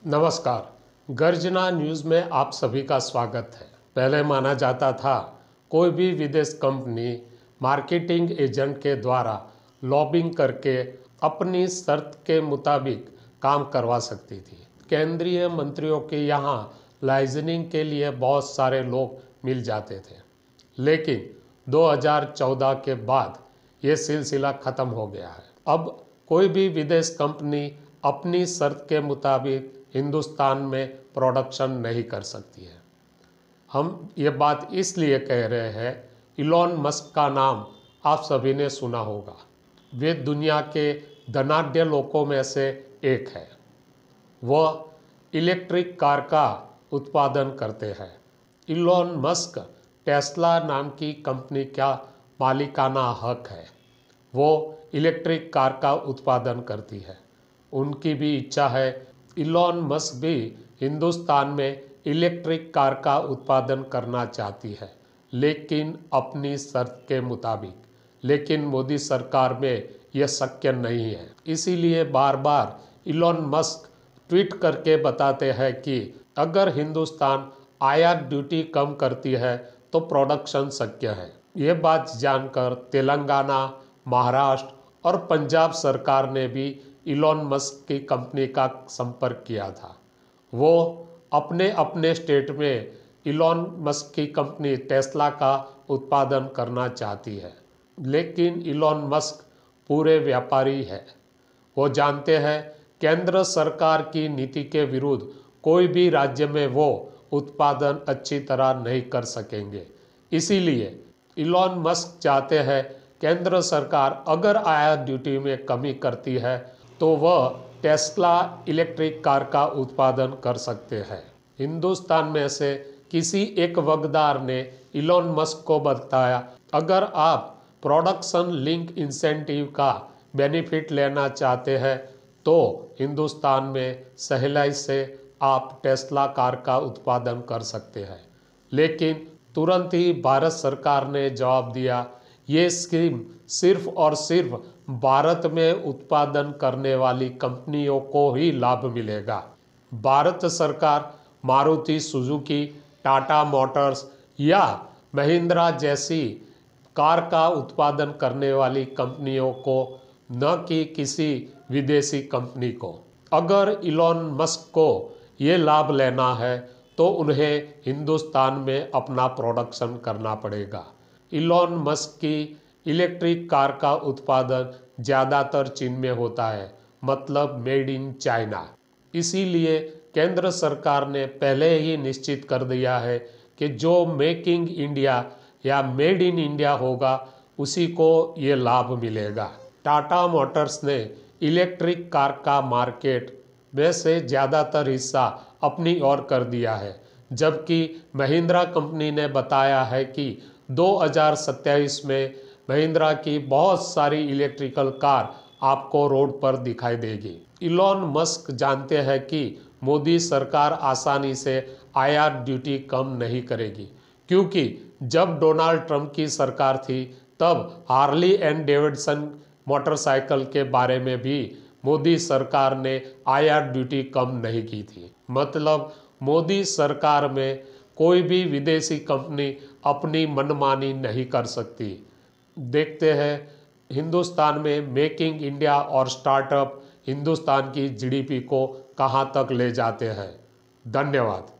नमस्कार। गर्जना न्यूज़ में आप सभी का स्वागत है। पहले माना जाता था कोई भी विदेश कंपनी मार्केटिंग एजेंट के द्वारा लॉबिंग करके अपनी शर्त के मुताबिक काम करवा सकती थी। केंद्रीय मंत्रियों के यहाँ लाइजनिंग के लिए बहुत सारे लोग मिल जाते थे, लेकिन 2014 के बाद ये सिलसिला ख़त्म हो गया है। अब कोई भी विदेश कंपनी अपनी शर्त के मुताबिक हिंदुस्तान में प्रोडक्शन नहीं कर सकती है। हम ये बात इसलिए कह रहे हैं, इलॉन मस्क का नाम आप सभी ने सुना होगा। वे दुनिया के धनाढ्य लोगों में से एक है। वह इलेक्ट्रिक कार का उत्पादन करते हैं। इलॉन मस्क टेस्ला नाम की कंपनी का मालिकाना हक है। वो इलेक्ट्रिक कार का उत्पादन करती है। उनकी भी इच्छा है इलॉन मस्क भी हिंदुस्तान में इलेक्ट्रिक कार का उत्पादन करना चाहती है, लेकिन अपनी शर्त के मुताबिक। लेकिन मोदी सरकार में यह शक्य नहीं है। इसीलिए बार बार इलॉन मस्क ट्वीट करके बताते हैं कि अगर हिंदुस्तान आयात ड्यूटी कम करती है तो प्रोडक्शन शक्य है। ये बात जानकर तेलंगाना, महाराष्ट्र और पंजाब सरकार ने भी इलॉन मस्क की कंपनी का संपर्क किया था। वो अपने अपने स्टेट में इलॉन मस्क की कंपनी टेस्ला का उत्पादन करना चाहती है, लेकिन इलॉन मस्क पूरे व्यापारी है। वो जानते हैं केंद्र सरकार की नीति के विरुद्ध कोई भी राज्य में वो उत्पादन अच्छी तरह नहीं कर सकेंगे। इसीलिए इलॉन मस्क चाहते हैं केंद्र सरकार अगर आयात ड्यूटी में कमी करती है तो वह टेस्ला इलेक्ट्रिक कार का उत्पादन कर सकते हैं। हिंदुस्तान में से किसी एक वक्तार ने इलॉन मस्क को बताया, अगर आप प्रोडक्शन लिंक इंसेंटिव का बेनिफिट लेना चाहते हैं तो हिंदुस्तान में सहेलाई से आप टेस्ला कार का उत्पादन कर सकते हैं। लेकिन तुरंत ही भारत सरकार ने जवाब दिया, ये स्कीम सिर्फ और सिर्फ भारत में उत्पादन करने वाली कंपनियों को ही लाभ मिलेगा। भारत सरकार मारुति सुजुकी, टाटा मोटर्स या महिंद्रा जैसी कार का उत्पादन करने वाली कंपनियों को, न कि किसी विदेशी कंपनी को। अगर इलॉन मस्क को ये लाभ लेना है तो उन्हें हिंदुस्तान में अपना प्रोडक्शन करना पड़ेगा। इलॉन मस्क की इलेक्ट्रिक कार का उत्पादन ज़्यादातर चीन में होता है, मतलब मेड इन चाइना। इसीलिए केंद्र सरकार ने पहले ही निश्चित कर दिया है कि जो मेकिंग इंडिया या मेड इन इंडिया होगा उसी को ये लाभ मिलेगा। टाटा मोटर्स ने इलेक्ट्रिक कार का मार्केट में से ज़्यादातर हिस्सा अपनी ओर कर दिया है, जबकि महिंद्रा कंपनी ने बताया है कि 2027 में महिंद्रा की बहुत सारी इलेक्ट्रिकल कार आपको रोड पर दिखाई देगी। इलॉन मस्क जानते हैं कि मोदी सरकार आसानी से आयात ड्यूटी कम नहीं करेगी, क्योंकि जब डोनाल्ड ट्रंप की सरकार थी तब हार्ली एंड डेविडसन मोटरसाइकिल के बारे में भी मोदी सरकार ने आयात ड्यूटी कम नहीं की थी। मतलब मोदी सरकार में कोई भी विदेशी कंपनी अपनी मनमानी नहीं कर सकती। देखते हैं हिंदुस्तान में मेकिंग इंडिया और स्टार्टअप हिंदुस्तान की जीडीपी को कहां तक ले जाते हैं। धन्यवाद।